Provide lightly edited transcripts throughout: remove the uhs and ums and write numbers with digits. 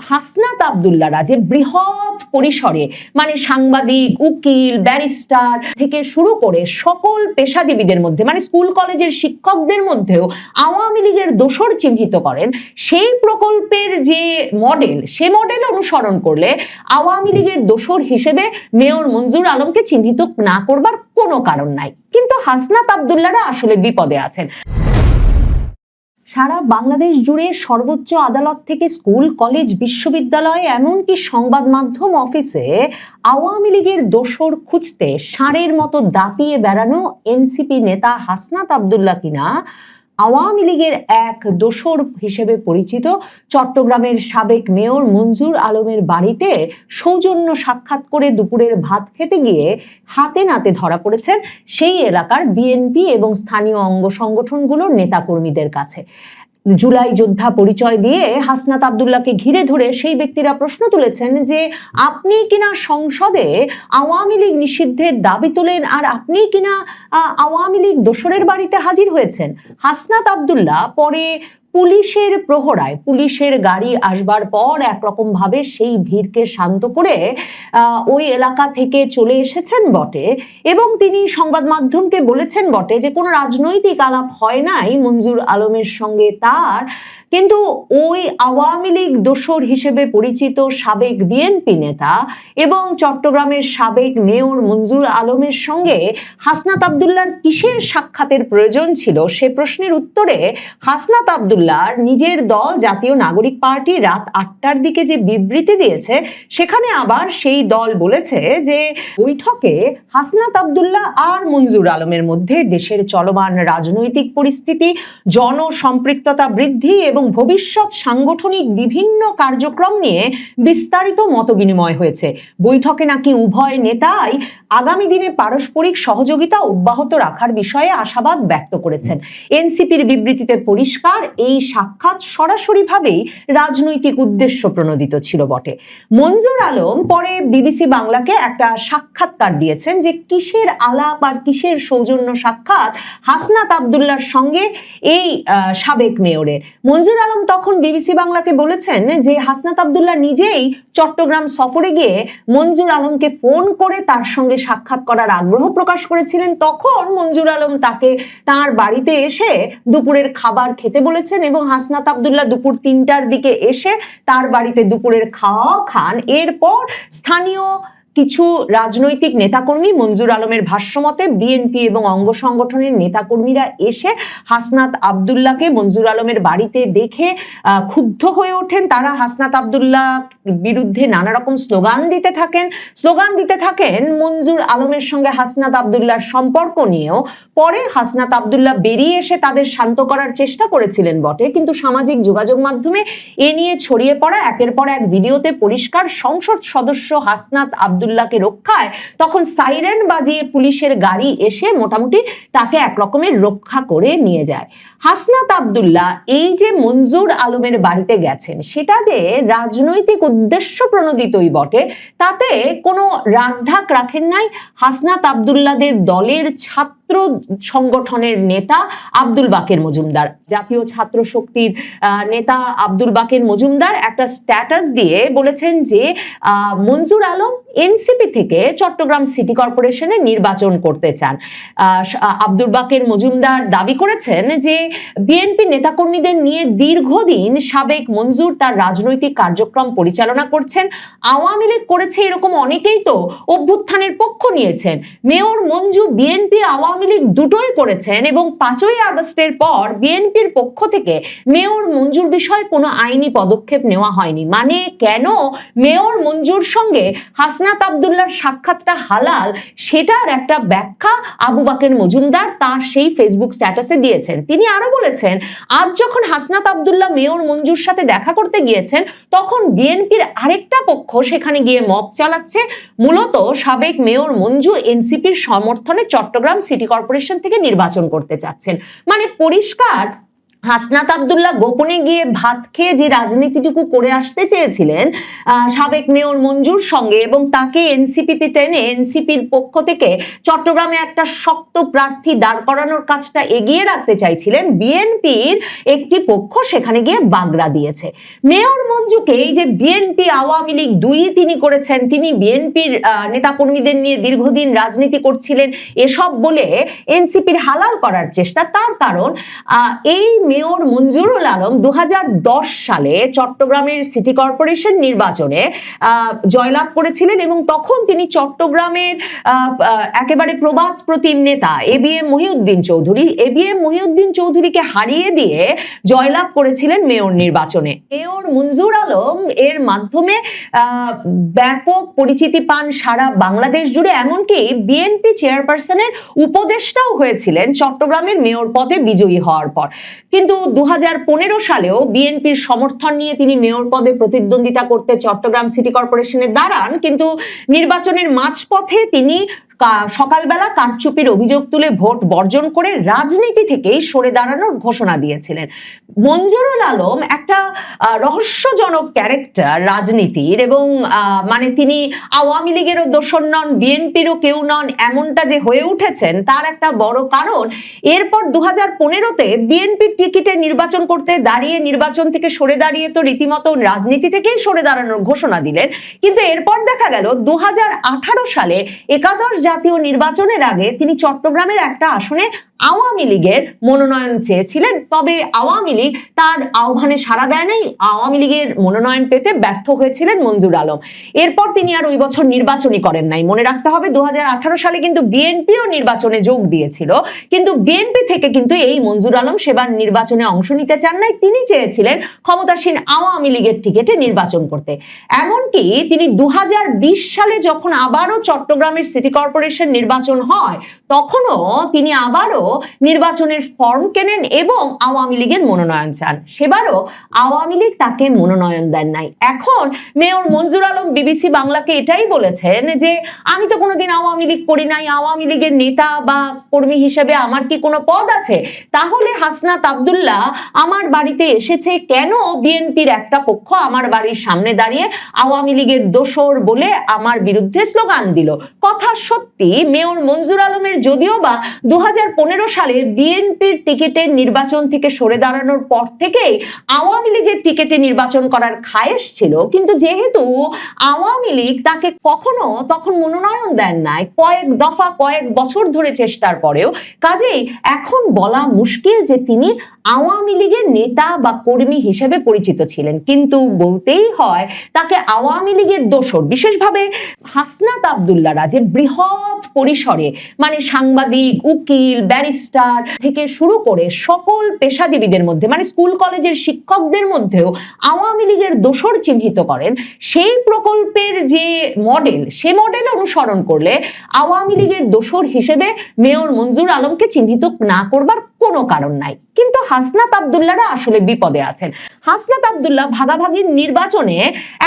হাসনাত আব্দুল্লাহরা যে বৃহৎ পরিসরে মানে সাংবাদিক, উকিল, ব্যারিস্টার থেকে শুরু করে সকল পেশাজীবীদের মধ্যে মানে স্কুল কলেজের শিক্ষকদের মধ্যেও আওয়ামী লীগের দোসর চিহ্নিত করেন, সেই প্রকল্পের যে মডেল সে মডেল অনুসরণ করলে আওয়ামী লীগের দোসর হিসেবে মেয়র মঞ্জুর আলমকে চিহ্নিত না করবার কোনো কারণ নাই। কিন্তু হাসনাত আব্দুল্লাহরা আসলে বিপদে আছেন। সারা বাংলাদেশ জুড়ে সর্বোচ্চ আদালত থেকে স্কুল, কলেজ, বিশ্ববিদ্যালয় এমনকি সংবাদ মাধ্যম অফিসে আওয়ামী লীগের দোসর খুঁজতে ষাঁড়ের মতো দাপিয়ে বেড়ানো এনসিপি নেতা হাসনাত আব্দুল্লাহ কিনা আওয়ামী লীগের এক দোসর হিসেবে পরিচিত চট্টগ্রামের সাবেক মেয়র মঞ্জুর আলমের বাড়িতে সৌজন্য সাক্ষাৎ করে দুপুরের ভাত খেতে গিয়ে হাতে নাতে ধরা পড়েছেন সেই এলাকার বিএনপি এবং স্থানীয় অঙ্গ সংগঠনগুলোর নেতাকর্মীদের কাছে। জুলাই যোদ্ধা পরিচয় দিয়ে হাসনাত আব্দুল্লাহকে ঘিরে ধরে সেই ব্যক্তিরা প্রশ্ন তুলেছেন যে আপনি কিনা সংসদে আওয়ামী লীগ নিষিদ্ধের দাবি তোলেন আর আপনি কিনা আওয়ামী লীগ দোসরের বাড়িতে হাজির হয়েছেন। হাসনাত আব্দুল্লাহ পরে পুলিশের প্রহরায় পুলিশের গাড়ি আসবার পর একরকম ভাবে সেই ভিড়কে শান্ত করে ওই এলাকা থেকে চলে এসেছেন বটে এবং তিনি সংবাদ মাধ্যমকে বলেছেন বটে যে কোনো রাজনৈতিক আলাপ হয় নাই মঞ্জুর আলমের সঙ্গে তার, কিন্তু ওই আওয়ামী লীগ দোসর হিসেবে পরিচিত সাবেক বিএনপি নেতা এবং চট্টগ্রামের সাবেক মেয়র মঞ্জুর আলমের সঙ্গে হাসনাত আব্দুল্লাহর কিসের সাক্ষাতের প্রয়োজন ছিল সে প্রশ্নের উত্তরে হাসনাত আব্দুল্লাহর নিজের দল জাতীয় নাগরিক পার্টি রাত 8টার দিকে যে বিবৃতি দিয়েছে সেখানে আবার সেই দল বলেছে যে বৈঠকে হাসনাত আব্দুল্লাহ আর মঞ্জুর আলমের মধ্যে দেশের চলমান রাজনৈতিক পরিস্থিতি, জনসম্পৃক্ততা বৃদ্ধি এবং ভবিষ্যৎ সাংগঠনিক বিভিন্ন কার্যক্রম নিয়ে বিস্তারিত মতবিনিময় হয়েছে। বৈঠকে নাকি উভয় নেতাই আগামী দিনে পারস্পরিক সহযোগিতা অব্যাহত রাখার বিষয়ে আশাবাদ ব্যক্ত করেছেন। এনসিপির বিবৃতিতে পরিষ্কার এই সাক্ষাৎ সরাসরিভাবেই রাজনৈতিক উদ্দেশ্য প্রণোদিত ছিল বটে। মঞ্জুর আলম পরে বিবিসি বাংলাকে একটা সাক্ষাৎকার দিয়েছেন যে কিসের আলাপ আর কিসের সৌজন্য সাক্ষাৎ হাসনাত আব্দুল্লাহর সঙ্গে এই সাবেক মেয়রের। মঞ্জুর আলম তখন বিবিসি বাংলাকে বলেছেন যে হাসনাত আব্দুল্লাহ নিজেই চট্টগ্রাম সফরে গিয়ে মঞ্জুর আলমকে ফোন করে তার সঙ্গে সাক্ষাৎ করার আগ্রহ প্রকাশ করেছিলেন। তখন মঞ্জুর আলম তাকে তার বাড়িতে এসে দুপুরের খাবার খেতে বলেছেন এবং হাসনাত আব্দুল্লাহ দুপুর 3টার দিকে এসে তার বাড়িতে দুপুরের খাওয়া খান। এরপর স্থানীয় কিছু রাজনৈতিক নেতাকর্মী মঞ্জুর আলমের ভাষ্যমতে বিএনপি এবং অঙ্গ সংগঠনের নেতাকর্মীরা এসে হাসনাত আব্দুল্লাহকে মঞ্জুর আলমের বাড়িতে দেখে ক্ষুব্ধ হয়ে ওঠেন। তারা হাসনাত আব্দুল্লাহ বিরুদ্ধে নানা রকম স্লোগান দিতে থাকেন মঞ্জুর আলমের সঙ্গে হাসনাত আব্দুল্লাহর সম্পর্ক নিয়েও। পরে হাসনাত আব্দুল্লাহ বেরিয়ে এসে তাদের শান্ত করার চেষ্টা করেছিলেন বটে, কিন্তু সামাজিক যোগাযোগ মাধ্যমে এ নিয়ে ছড়িয়ে পড়া একের পর এক ভিডিওতে পরিষ্কার সংসদ সদস্য হাসনাত আব্দুল্লাহকে রক্ষায় তখন সাইরেন বাজিয়ে পুলিশের গাড়ি এসে মোটামুটি তাকে একরকমের রক্ষা করে নিয়ে যায়। হাসনাত আব্দুল্লাহ এই যে মঞ্জুর আলমের বাড়িতে গেছেন সেটা যে রাজনৈতিক উদ্দেশ্য প্রণোদিতই বটে, তাতে কোনো রাগঢাক রাখেন নাই হাসনাত আব্দুল্লাহদের দলের ছাত্র সংগঠনের নেতা আব্দুল বাকের মজুমদার। জাতীয় ছাত্র শক্তির নেতা আব্দুল বাকের মজুমদার একটা স্ট্যাটাস দিয়ে বলেছেন যে মঞ্জুর আলম এনসিপি থেকে চট্টগ্রাম সিটি কর্পোরেশনে নির্বাচন করতে চান। আব্দুল বাকের মজুমদার দাবি করেছেন যে বিএনপি নেতাকর্মীদের নিয়ে দীর্ঘদিন সাবেক মঞ্জুর তার রাজনৈতিক কার্যক্রম পরিচালনা করছেন। আওয়ামী লীগ করেছে এরকম অনেকেই তো অভ্যুত্থানের পক্ষ নিয়েছেন। মেয়র মঞ্জু বিএনপি আওয়ামী লীগ দুটোই করেছেন এবং 5ই আগস্টের পর বিএনপির পক্ষ থেকে মেয়র মঞ্জুর বিষয়ে কোনো আইনি পদক্ষেপ নেওয়া হয়নি। মানে কেন মেয়র মঞ্জুর সঙ্গে হাসনাত আব্দুল্লাহর সাক্ষাৎটা হালাল সেটার একটা ব্যাখ্যা আবু বাকের মজুমদার তার সেই ফেসবুক স্ট্যাটাসে দিয়েছেন। তিনি আরো বলেছেন আজ যখন হাসনাত আব্দুল্লাহ মেয়র মঞ্জুর সাথে দেখা করতে গিয়েছেন তখন বিএনপির আরেকটা পক্ষ সেখানে গিয়ে মব চালাচ্ছে। মূলত সাবেক মেয়র মঞ্জু এনসিপির সমর্থনে চট্টগ্রাম সিটি কর্পোরেশন থেকে নির্বাচন করতে চাচ্ছেন। মানে পরিষ্কার হাসনাত আব্দুল্লাহ গোপনে গিয়ে ভাত খেয়ে যে রাজনীতিটুকু করে আসতে চেয়েছিলেন সাবেক মেয়র মঞ্জুর সঙ্গে, এবং তাকে এনসিপিতে টেনে এনসিপির পক্ষ থেকে চট্টগ্রামে একটা শক্ত প্রার্থী দাঁড় করানোর কাজটা এগিয়ে রাখতে চাইছিলেন, বিএনপির একটি পক্ষ সেখানে গিয়ে বাগড়া দিয়েছে। মেয়র মঞ্জুকে এই যে বিএনপি আওয়ামী লীগ দুইই তিনি করেছেন, তিনি বিএনপির নেতাকর্মীদের নিয়ে দীর্ঘদিন রাজনীতি করছিলেন এসব বলে এনসিপির হালাল করার চেষ্টা। তার কারণ এই মেয়র মঞ্জুরুল আলম 2010 সালে চট্টগ্রামের সিটি কর্পোরেশন নির্বাচনে জয়লাভ করেছিলেন, এবং তখন তিনি চট্টগ্রামের একেবারে প্রবাদ প্রতিম নেতা এবিএম মহিউদ্দিন চৌধুরীকে হারিয়ে দিয়ে জয়লাভ করেছিলেন মেয়র নির্বাচনে। মেয়র মঞ্জুর আলম এর মাধ্যমে ব্যাপক পরিচিতি পান সারা বাংলাদেশ জুড়ে, এমনকি বিএনপি চেয়ারপারসনের উপদেষ্টাও হয়েছিলেন চট্টগ্রামের মেয়র পদে বিজয়ী হওয়ার পর। কিন্তু 2015 সালেও বিএনপির সমর্থন নিয়ে তিনি মেয়র পদে প্রতিদ্বন্দ্বিতা করতে চট্টগ্রাম সিটি কর্পোরেশনে দাঁড়ান, কিন্তু নির্বাচনের মাঝপথে তিনি সকালবেলা কারচুপির অভিযোগ তুলে ভোট বর্জন করে রাজনীতি থেকেই সরে দাঁড়ানোর ঘোষণা দিয়েছিলেন। মঞ্জুরুল আলম একটা রহস্যজনক ক্যারেক্টার রাজনীতির, এবং মানে তিনি আওয়ামী লীগেরও দোসর নন, বিএনপিরও কেউ নন, এমনটা যে হয়ে উঠেছেন তার একটা বড় কারণ এরপর 2015-তে বিএনপির টিকিটে নির্বাচন করতে দাঁড়িয়ে নির্বাচন থেকে সরে দাঁড়িয়ে তো রীতিমতো রাজনীতি থেকেই সরে দাঁড়ানোর ঘোষণা দিলেন, কিন্তু এরপর দেখা গেল 2018 সালে একাদশ জাতীয় নির্বাচনের আগে তিনি চট্টগ্রামের একটা আসনে আওয়ামী লীগের মনোনয়ন চেয়েছিলেন, তবে আওয়ামী লীগ তার আহ্বানে সাড়া দেয় নাই, আওয়ামী লীগের মনোনয়ন পেতে ব্যর্থ হয়েছিলেন মঞ্জুর আলম। এরপর তিনি আর ওই বছর নির্বাচনই করেন নাই। মনে রাখতে হবে 2018 সালে কিন্তু বিএনপিও নির্বাচনে যোগ দিয়েছিল, কিন্তু বিএনপি থেকে কিন্তু এই মঞ্জুর আলম সেবার নির্বাচনে অংশ নিতে চান নাই, তিনি চেয়েছিলেন ক্ষমতাসীন আওয়ামী লীগের টিকিটে নির্বাচন করতে। এমনকি তিনি 2020 সালে যখন আবারও চট্টগ্রামের সিটি কর্পোরেশন নির্বাচন হয়, তখনও তিনি আবারও নির্বাচনের ফর্ম কেনেন এবং আওয়ামী লীগের মনোনয়ন চান। সেবারও আওয়ামী লীগ তাকে মনোনয়ন দেন নাই। এখন মেয়র মঞ্জুর আলম বিবিসি বাংলাকে এটাই বলেছেন যে আমি তো কোনোদিন আওয়ামী লীগ করি নাই, আওয়ামী লীগের নেতা বা কর্মী হিসেবে আমার কি কোনো পদ আছে? তাহলে হাসনাত আব্দুল্লাহ আমার বাড়িতে এসেছে কেন? বিএনপির একটা পক্ষ আমার বাড়ির সামনে দাঁড়িয়ে আওয়ামী লীগের দোসর বলে আমার বিরুদ্ধে স্লোগান দিল। কথা সত্যি, মেয়র মঞ্জুর আলমের যদিও বা 2015 সালে বিএনপির টিকিটে নির্বাচন থেকে সরে দাঁড়ানোর পর থেকেই আওয়ামী লীগের টিকিটে নির্বাচন করার খায়েশ ছিল, কিন্তু যেহেতু আওয়ামী লীগ তাকে কখনো তখন মনোনয়ন দেন নাই কয়েক দফা কয়েক বছর ধরে চেষ্টার পরেও, কাজেই এখন বলা মুশকিল যে তিনি আওয়ামী লীগের নেতা বা কর্মী হিসেবে পরিচিত ছিলেন। কিন্তু বলতেই হয় তাকে আওয়ামী লীগের দোসর, বিশেষভাবে হাসনাত আব্দুল্লাহরা যে বৃহৎ পরিসরে মানে সাংবাদিক, উকিল, ব্যারিস্টার থেকে শুরু করে সকল পেশাজীবীদের মধ্যে মানে স্কুল কলেজের শিক্ষকদের মধ্যেও আওয়ামী লীগের দোসর চিহ্নিত করেন, সেই প্রকল্পের যে মডেল সে মডেল অনুসরণ করলে আওয়ামী লীগের দোসর হিসেবে মেয়র মঞ্জুর আলমকে চিহ্নিত না করবার কোনো কারণ নাই। কিন্তু হাসনাত আব্দুল্লাহরা আসলে বিপদে আছেন। হাসনাত আব্দুল্লাহ ভাগাভাগির নির্বাচনে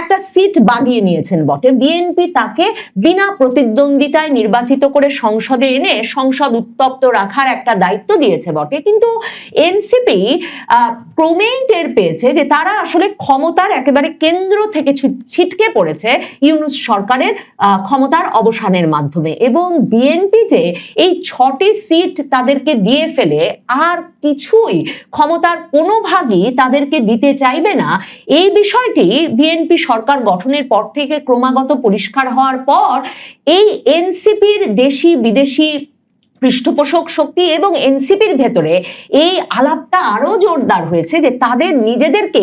একটা সিট বাগিয়ে নিয়েছেন বটে, বিএনপি তাকে বিনা প্রতিদ্বন্দ্বিতায় নির্বাচিত করে সংসদে এনে সংসদ উত্তপ্ত রাখার একটা দায়িত্ব দিয়েছে বটে, কিন্তু এনসিপি ক্রমেই টের পেয়েছে যে তারা আসলে ক্ষমতার একেবারে কেন্দ্র থেকে ছিটকে পড়েছে ইউনূস সরকারের ক্ষমতার অবসানের মাধ্যমে, এবং বিএনপি যে এই 6টি সিট তাদেরকে দিয়ে ফেলে আর কিছুই ক্ষমতার কোনো ভাগই তাদেরকে দিতে চাইবে না, এই বিষয়টি বিএনপি সরকার গঠনের পর থেকে ক্রমাগত পরিষ্কার হওয়ার পর এই এনসিপির দেশি বিদেশি পৃষ্ঠপোষক শক্তি এবং এনসিপির ভেতরে এই আলাপটা আরো জোরদার হয়েছে যে তাদের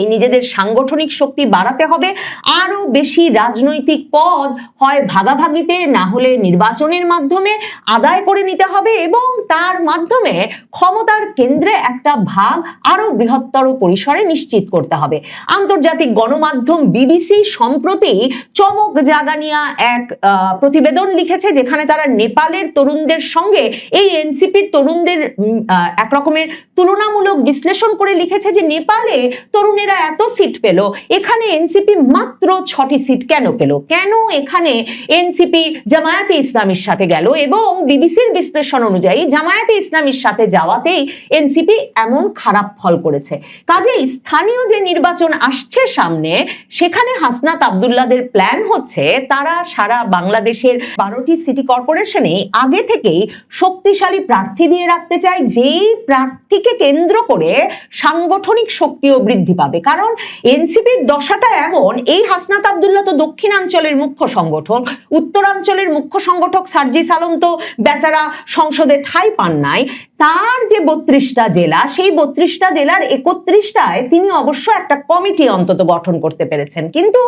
নিজেদের সাংগঠনিক শক্তি বাড়াতে হবে, আরো বেশি রাজনৈতিক পদ হয় ভাগাভাগিতে না হলে নির্বাচনের মাধ্যমে আদায় করে নিতে হবে, এবং তার মাধ্যমে ক্ষমতার কেন্দ্রে একটা ভাগ আরো বৃহত্তর পরিসরে নিশ্চিত করতে হবে। আন্তর্জাতিক গণমাধ্যম বিবিসি সম্প্রতি চমক জাগানিয়া এক প্রতিবেদন লিখেছে, যেখানে তারা নেপালের তরুণদের সঙ্গে এই এনসিপির তরুণদের এক রকমের তুলনামূলক বিশ্লেষণ করে লিখেছে যে নেপালে তরুণেরা এত সিট পেল, এখানে এনসিপি মাত্র 6টি সিট কেন পেল, কেন এখানে এনসিপি জামায়াতে ইসলামীর সাথে গেল, এবং বিবিসির বিশ্লেষণ অনুযায়ী জামায়াতে ইসলামীর সাথে যাওয়াতেই এনসিপি এমন খারাপ ফল করেছে। কাজেই স্থানীয় যে নির্বাচন আসছে সামনে, সেখানে হাসনাত আব্দুল্লাহদের প্ল্যান হচ্ছে তারা সারা বাংলাদেশের 12টি সিটি কর্পোরেশনে আগে থেকেই শক্তিশালী প্রার্থী দিয়ে রাখতে চায়, যেই প্রার্থীকে কেন্দ্র করে সাংগঠনিক শক্তিও বৃদ্ধি পাবে। কারণ এনসিপির দশাটা এমন, এই হাসনাত আব্দুল্লাহ তো দক্ষিণাঞ্চলের মুখ্য সংগঠক, উত্তরাঞ্চলের মুখ্য সংগঠক সার্জিস আলম তো বেচারা সংসদে ঠাঁই পান নাই। তার যে 32টা জেলা, সেই 32টা জেলার 31টায় তিনি অবশ্য একটা কমিটি অন্তত গঠন করতে পেরেছেন, কিন্তু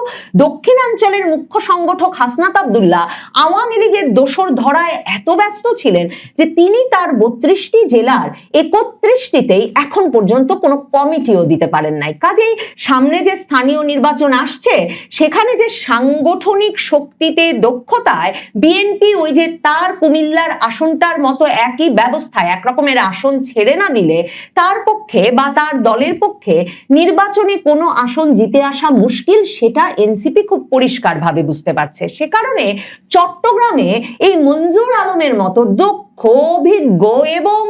দক্ষিণাঞ্চলের মুখ্য সংগঠক হাসনাত আব্দুল্লাহ আওয়ামী লীগের দোসর ধরায় এত ব্যস্ত ছিলেন যে তিনি তার 32টি জেলার 31টিতেই এখন পর্যন্ত কোনো কমিটিও দিতে পারেন নাই। কাজেই সামনে যে স্থানীয় নির্বাচন আসছে, সেখানে যে সাংগঠনিক শক্তিতে দক্ষতায় বিএনপি ওই যে তার কুমিল্লার আসনটার মতো একই ব্যবস্থায় একরকমের আসন ছেড়ে না দিলে তার পক্ষে বা তার দলের পক্ষে নির্বাচনে কোনো আসন জিতে আসা মুশকিল, সেটা এনসিপি খুব পরিষ্কারভাবে বুঝতে পারছে। সে কারণে চট্টগ্রামে এই মঞ্জুর আলমের মতো অভিজ্ঞ এবং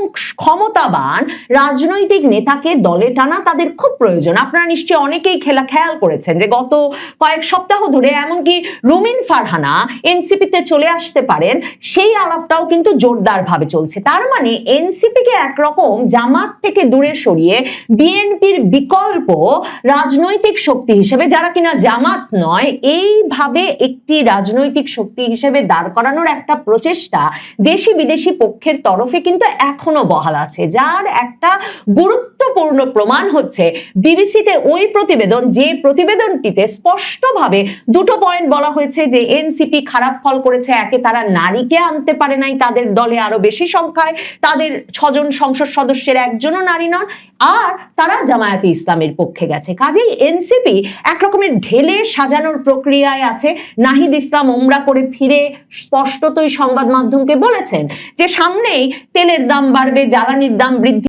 ক্ষমতাবান রাজনৈতিক নেতাকে দলে টানা তাদের খুব প্রয়োজন। আপনারা নিশ্চয়ই অনেকেই খেয়াল করেছেন যে গত কয়েক সপ্তাহ ধরে এমনকি রুমিন ফারহানা এনসিপিতে চলে আসতে পারেন, সেই আলাপটাও কিন্তু জোরদার ভাবে চলছে। তার মানে এনসিপিকে একরকম জামাত থেকে দূরে সরিয়ে বিএনপির বিকল্প রাজনৈতিক শক্তি হিসেবে, যারা কিনা জামাত নয়, এইভাবে একটি রাজনৈতিক শক্তি হিসেবে দাঁড় করানোর একটা প্রচেষ্টা দেশি বিদেশি পক্ষের তরফে কিন্তু এখনো বহাল আছে, যার একটা গুরুত্বপূর্ণ প্রমাণ হচ্ছে বিবিসিতে ওই প্রতিবেদন, যে প্রতিবেদনটিতে স্পষ্টভাবে দুটো পয়েন্ট বলা হয়েছে যে এনসিপি খারাপ ফল করেছে। একে, তারা নারীকে আনতে পারে নাই তাদের দলে আরো বেশি সংখ্যায়, তাদের 6 জন সংসদ সদস্যের একজনও নারী নন, আর তারা জামায়াতে ইসলামের পক্ষে গেছে। কাজেই এনসিপি একরকমের ঢেলে সাজানোর প্রক্রিয়ায় আছে। নাহিদ ইসলাম ওমরা করে ফিরে স্পষ্টতই সংবাদ মাধ্যমকে বলেছেন যে সামনেই তেলের দাম বাড়বে, জ্বালানির দাম বৃদ্ধি